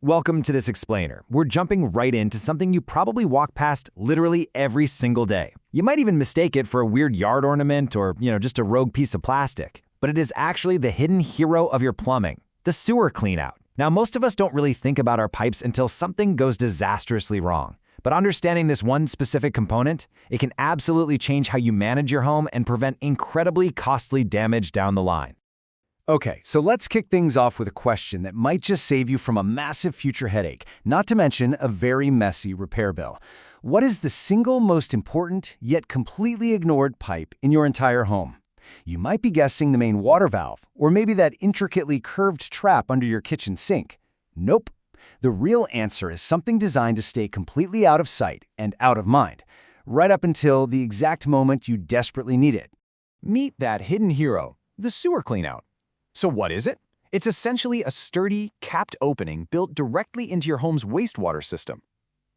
Welcome to this explainer. We're jumping right into something you probably walk past literally every single day. You might even mistake it for a weird yard ornament or, just a rogue piece of plastic. But it is actually the hidden hero of your plumbing, the sewer cleanout. Now, most of us don't really think about our pipes until something goes disastrously wrong. But understanding this one specific component, it can absolutely change how you manage your home and prevent incredibly costly damage down the line. Okay, so let's kick things off with a question that might just save you from a massive future headache, not to mention a very messy repair bill. What is the single most important, yet completely ignored pipe in your entire home? You might be guessing the main water valve, or maybe that intricately curved trap under your kitchen sink. Nope. The real answer is something designed to stay completely out of sight and out of mind, right up until the exact moment you desperately need it. Meet that hidden hero, the sewer cleanout. So what is it? It's essentially a sturdy, capped opening built directly into your home's wastewater system.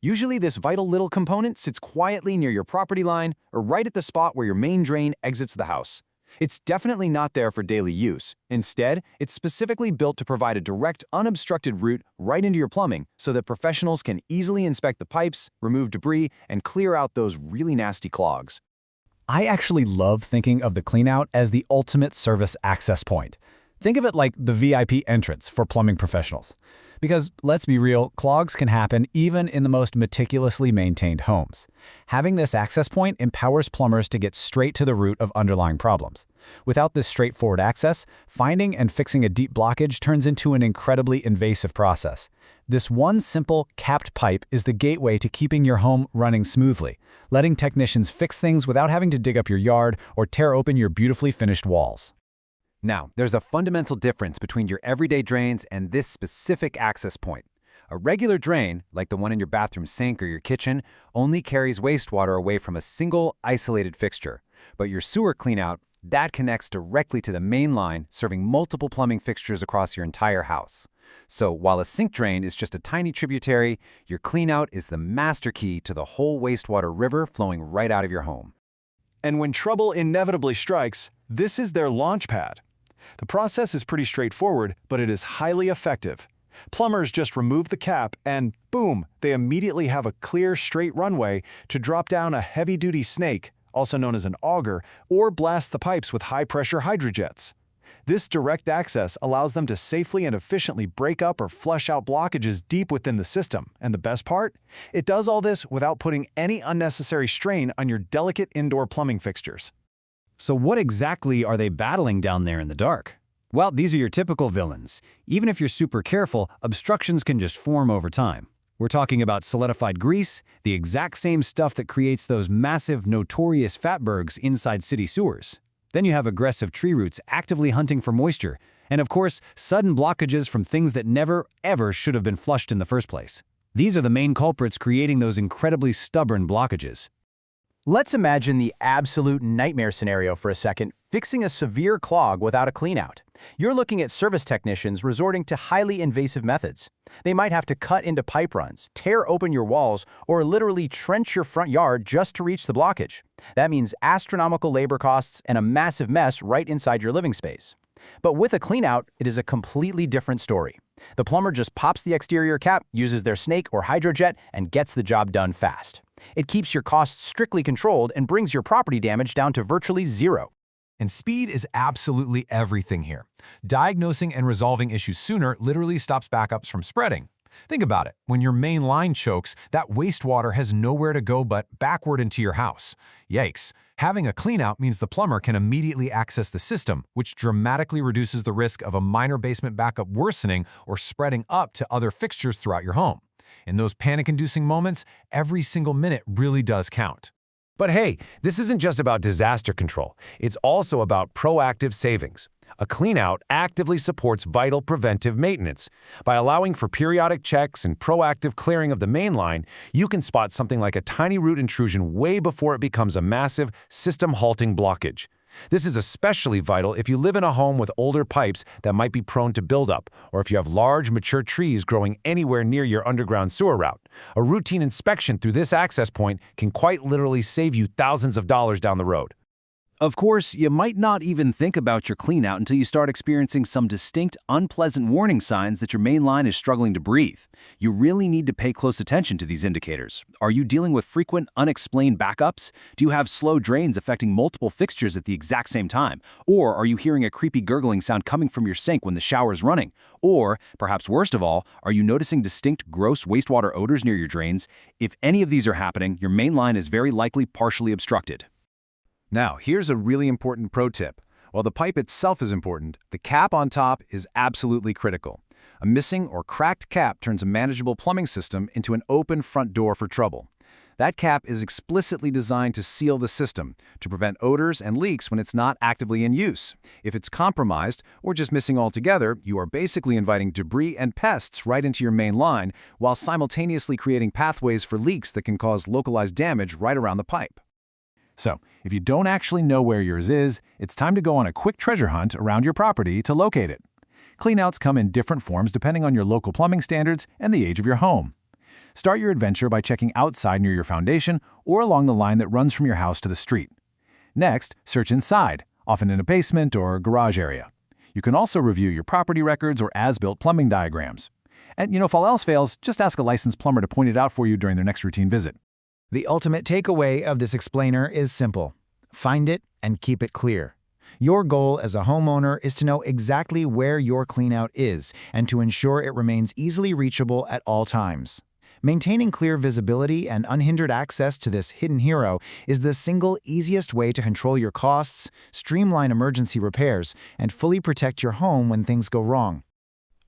Usually this vital little component sits quietly near your property line or right at the spot where your main drain exits the house. It's definitely not there for daily use. Instead, it's specifically built to provide a direct, unobstructed route right into your plumbing so that professionals can easily inspect the pipes, remove debris, and clear out those really nasty clogs. I actually love thinking of the cleanout as the ultimate service access point. Think of it like the VIP entrance for plumbing professionals. Because, let's be real, clogs can happen even in the most meticulously maintained homes. Having this access point empowers plumbers to get straight to the root of underlying problems. Without this straightforward access, finding and fixing a deep blockage turns into an incredibly invasive process. This one simple, capped pipe is the gateway to keeping your home running smoothly, letting technicians fix things without having to dig up your yard or tear open your beautifully finished walls. Now, there's a fundamental difference between your everyday drains and this specific access point. A regular drain, like the one in your bathroom sink or your kitchen, only carries wastewater away from a single, isolated fixture. But your sewer cleanout, that connects directly to the main line, serving multiple plumbing fixtures across your entire house. So while a sink drain is just a tiny tributary, your cleanout is the master key to the whole wastewater river flowing right out of your home. And when trouble inevitably strikes, this is their launch pad. The process is pretty straightforward, but it is highly effective. Plumbers just remove the cap and, boom, they immediately have a clear, straight runway to drop down a heavy-duty snake, also known as an auger, or blast the pipes with high-pressure hydrojets. This direct access allows them to safely and efficiently break up or flush out blockages deep within the system. And the best part? It does all this without putting any unnecessary strain on your delicate indoor plumbing fixtures. So what exactly are they battling down there in the dark? Well, these are your typical villains. Even if you're super careful, obstructions can just form over time. We're talking about solidified grease, the exact same stuff that creates those massive, notorious fatbergs inside city sewers. Then you have aggressive tree roots actively hunting for moisture, and of course, sudden blockages from things that never, ever should have been flushed in the first place. These are the main culprits creating those incredibly stubborn blockages. Let's imagine the absolute nightmare scenario for a second, fixing a severe clog without a cleanout. You're looking at service technicians resorting to highly invasive methods. They might have to cut into pipe runs, tear open your walls, or literally trench your front yard just to reach the blockage. That means astronomical labor costs and a massive mess right inside your living space. But with a cleanout, it is a completely different story. The plumber just pops the exterior cap, uses their snake or hydrojet, and gets the job done fast. It keeps your costs strictly controlled and brings your property damage down to virtually zero. And speed is absolutely everything here. Diagnosing and resolving issues sooner literally stops backups from spreading. Think about it. When your main line chokes, that wastewater has nowhere to go but backward into your house. Yikes. Having a cleanout means the plumber can immediately access the system, which dramatically reduces the risk of a minor basement backup worsening or spreading up to other fixtures throughout your home. In those panic-inducing moments, every single minute really does count. But hey, this isn't just about disaster control. It's also about proactive savings. A cleanout actively supports vital preventive maintenance. By allowing for periodic checks and proactive clearing of the main line, you can spot something like a tiny root intrusion way before it becomes a massive, system-halting blockage. This is especially vital if you live in a home with older pipes that might be prone to buildup, or if you have large, mature trees growing anywhere near your underground sewer route. A routine inspection through this access point can quite literally save you thousands of dollars down the road. Of course, you might not even think about your cleanout until you start experiencing some distinct, unpleasant warning signs that your main line is struggling to breathe. You really need to pay close attention to these indicators. Are you dealing with frequent, unexplained backups? Do you have slow drains affecting multiple fixtures at the exact same time? Or are you hearing a creepy gurgling sound coming from your sink when the shower is running? Or, perhaps worst of all, are you noticing distinct, gross wastewater odors near your drains? If any of these are happening, your main line is very likely partially obstructed. Now, here's a really important pro tip. While the pipe itself is important, the cap on top is absolutely critical. A missing or cracked cap turns a manageable plumbing system into an open front door for trouble. That cap is explicitly designed to seal the system, to prevent odors and leaks when it's not actively in use. If it's compromised, or just missing altogether, you are basically inviting debris and pests right into your main line, while simultaneously creating pathways for leaks that can cause localized damage right around the pipe. So, if you don't actually know where yours is, it's time to go on a quick treasure hunt around your property to locate it. Cleanouts come in different forms depending on your local plumbing standards and the age of your home. Start your adventure by checking outside near your foundation or along the line that runs from your house to the street. Next, search inside, often in a basement or garage area. You can also review your property records or as-built plumbing diagrams. And if all else fails, just ask a licensed plumber to point it out for you during their next routine visit. The ultimate takeaway of this explainer is simple. Find it and keep it clear. Your goal as a homeowner is to know exactly where your cleanout is and to ensure it remains easily reachable at all times. Maintaining clear visibility and unhindered access to this hidden hero is the single easiest way to control your costs, streamline emergency repairs, and fully protect your home when things go wrong.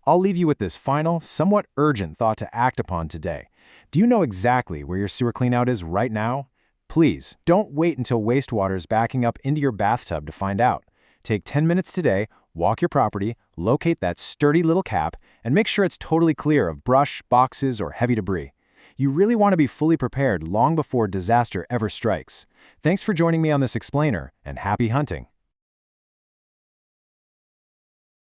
I'll leave you with this final, somewhat urgent thought to act upon today. Do you know exactly where your sewer cleanout is right now? Please, don't wait until wastewater is backing up into your bathtub to find out. Take 10 minutes today, walk your property, locate that sturdy little cap, and make sure it's totally clear of brush, boxes, or heavy debris. You really want to be fully prepared long before disaster ever strikes. Thanks for joining me on this explainer, and happy hunting.